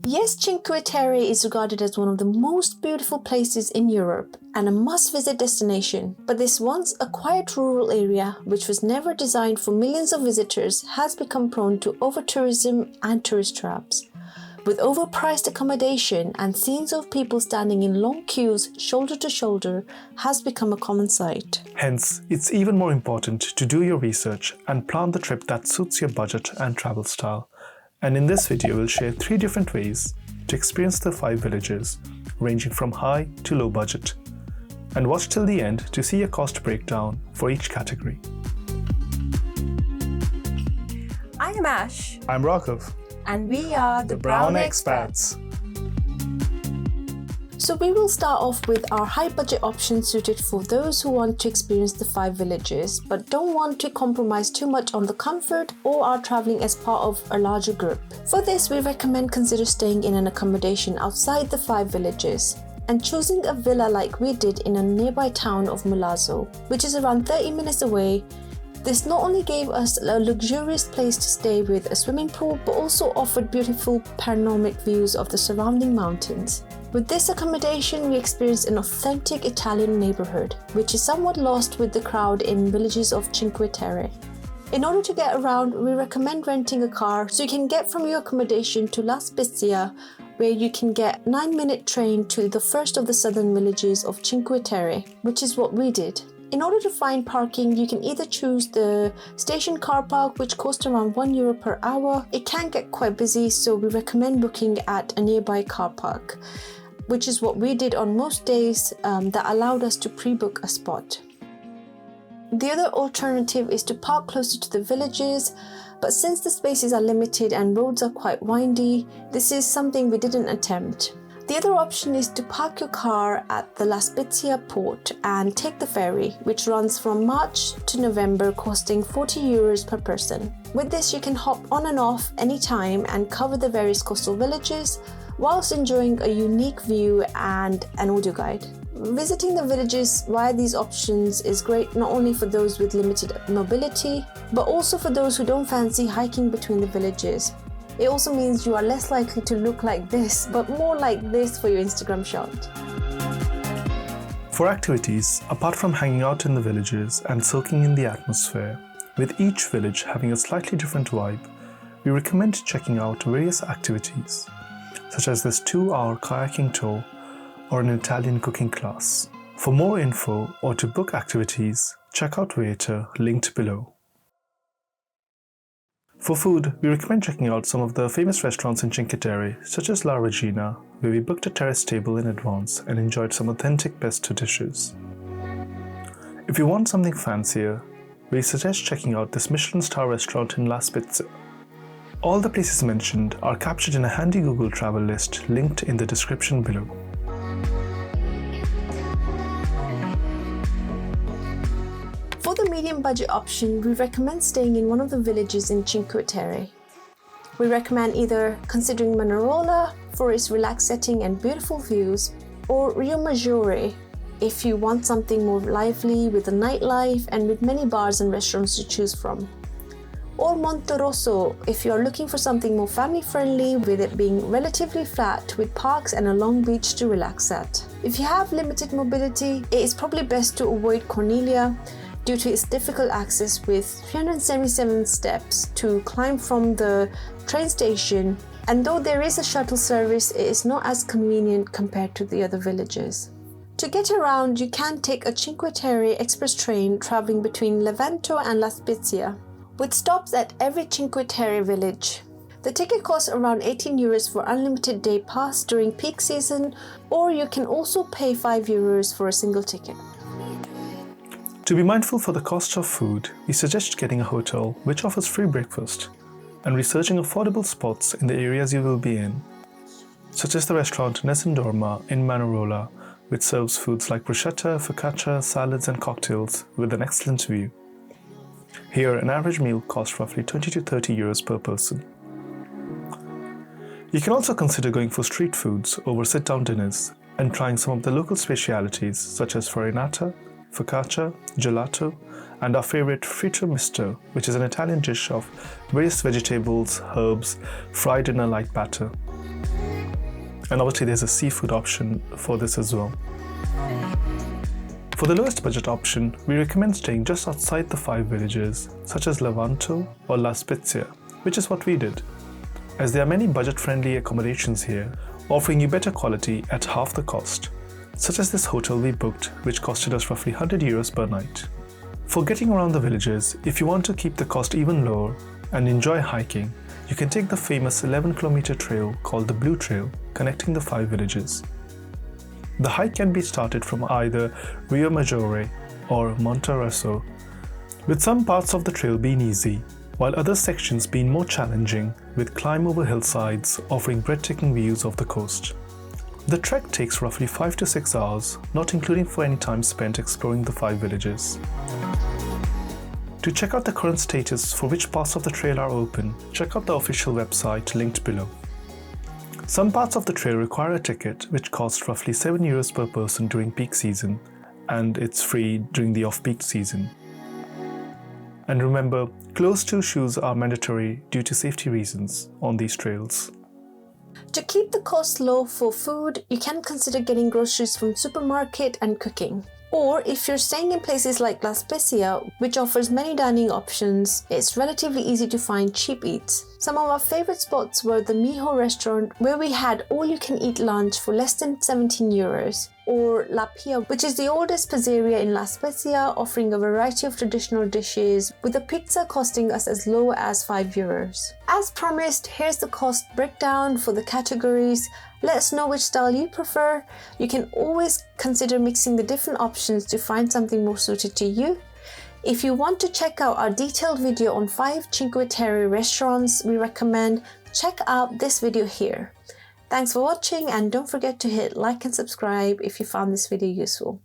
Yes, Cinque Terre is regarded as one of the most beautiful places in Europe and a must-visit destination, but this once a quiet rural area, which was never designed for millions of visitors, has become prone to over-tourism and tourist traps. With overpriced accommodation and scenes of people standing in long queues shoulder to shoulder has become a common sight. Hence, it's even more important to do your research and plan the trip that suits your budget and travel style. And in this video, we'll share 3 different ways to experience the 5 villages, ranging from high to low budget. And watch till the end to see a cost breakdown for each category. I am Ash. I'm Raghav. And we are the Brown Expats. So we will start off with our high budget option suited for those who want to experience the 5 villages but don't want to compromise too much on the comfort or are traveling as part of a larger group. For this, we recommend consider staying in an accommodation outside the 5 villages and choosing a villa like we did in a nearby town of Milazzo, which is around 30 minutes away. This not only gave us a luxurious place to stay with a swimming pool but also offered beautiful panoramic views of the surrounding mountains. With this accommodation, we experienced an authentic Italian neighborhood, which is somewhat lost with the crowd in villages of Cinque Terre. In order to get around, we recommend renting a car so you can get from your accommodation to La Spezia, where you can get a 9-minute train to the first of the southern villages of Cinque Terre, which is what we did. In order to find parking, you can either choose the station car park, which costs around €1 per hour. It can get quite busy, so we recommend booking at a nearby car park, which is what we did on most days that allowed us to pre-book a spot. The other alternative is to park closer to the villages, but since the spaces are limited and roads are quite windy, this is something we didn't attempt. The other option is to park your car at the La Spezia port and take the ferry, which runs from March to November, costing €40 per person. With this, you can hop on and off anytime and cover the various coastal villages, whilst enjoying a unique view and an audio guide. Visiting the villages via these options is great not only for those with limited mobility, but also for those who don't fancy hiking between the villages. It also means you are less likely to look like this, but more like this for your Instagram shot. For activities, apart from hanging out in the villages and soaking in the atmosphere, with each village having a slightly different vibe, we recommend checking out various activities, such as this 2-hour kayaking tour or an Italian cooking class. For more info or to book activities, check out Waiter linked below. For food, we recommend checking out some of the famous restaurants in Cinque Terre, such as La Regina, where we booked a terrace table in advance and enjoyed some authentic pesto dishes. If you want something fancier, we suggest checking out this Michelin star restaurant in La Spezia. All the places mentioned are captured in a handy Google travel list linked in the description below. For the medium budget option, we recommend staying in one of the villages in Cinque Terre. We recommend either considering Manarola for its relaxed setting and beautiful views, or Rio Maggiore if you want something more lively with a nightlife and with many bars and restaurants to choose from. Or Monte Rosso if you are looking for something more family friendly, with it being relatively flat with parks and a long beach to relax at. If you have limited mobility, it is probably best to avoid Cornelia due to its difficult access with 377 steps to climb from the train station, and though there is a shuttle service, it is not as convenient compared to the other villages. To get around, you can take a Cinque Terre express train traveling between Levanto and La Spezia, with stops at every Cinque Terre village. The ticket costs around €18 for unlimited day pass during peak season, or you can also pay €5 for a single ticket. To be mindful for the cost of food, we suggest getting a hotel which offers free breakfast and researching affordable spots in the areas you will be in, such as the restaurant Nessun in Manarola, which serves foods like bruschetta, focaccia, salads and cocktails with an excellent view. Here, an average meal costs roughly €20 to €30 per person. You can also consider going for street foods over sit-down dinners and trying some of the local specialities such as farinata, focaccia, gelato, and our favorite fritto misto, which is an Italian dish of various vegetables, herbs, fried in a light batter. And obviously there's a seafood option for this as well. For the lowest budget option, we recommend staying just outside the 5 villages, such as Levanto or La Spezia, which is what we did, as there are many budget-friendly accommodations here, offering you better quality at half the cost, such as this hotel we booked, which costed us roughly €100 per night. For getting around the villages, if you want to keep the cost even lower and enjoy hiking, you can take the famous 11-kilometer trail called the Blue Trail, connecting the 5 villages. The hike can be started from either Rio Maggiore or Monterosso, with some parts of the trail being easy, while other sections being more challenging, with climb over hillsides offering breathtaking views of the coast. The trek takes roughly 5 to 6 hours, not including for any time spent exploring the 5 villages. To check out the current status for which parts of the trail are open, check out the official website linked below. Some parts of the trail require a ticket, which costs roughly €7 per person during peak season, and it's free during the off-peak season. And remember, closed-toe shoes are mandatory due to safety reasons on these trails. To keep the cost low for food, you can consider getting groceries from supermarket and cooking. Or if you're staying in places like La Spezia, which offers many dining options, it's relatively easy to find cheap eats. Some of our favorite spots were the Miho restaurant, where we had all-you-can-eat lunch for less than €17, or La Pia, which is the oldest pizzeria in La Spezia, offering a variety of traditional dishes, with a pizza costing us as low as €5. As promised, here's the cost breakdown for the categories. Let us know which style you prefer. You can always consider mixing the different options to find something more suited to you. If you want to check out our detailed video on 5 Cinque Terre restaurants we recommend, check out this video here. Thanks for watching, and don't forget to hit like and subscribe if you found this video useful.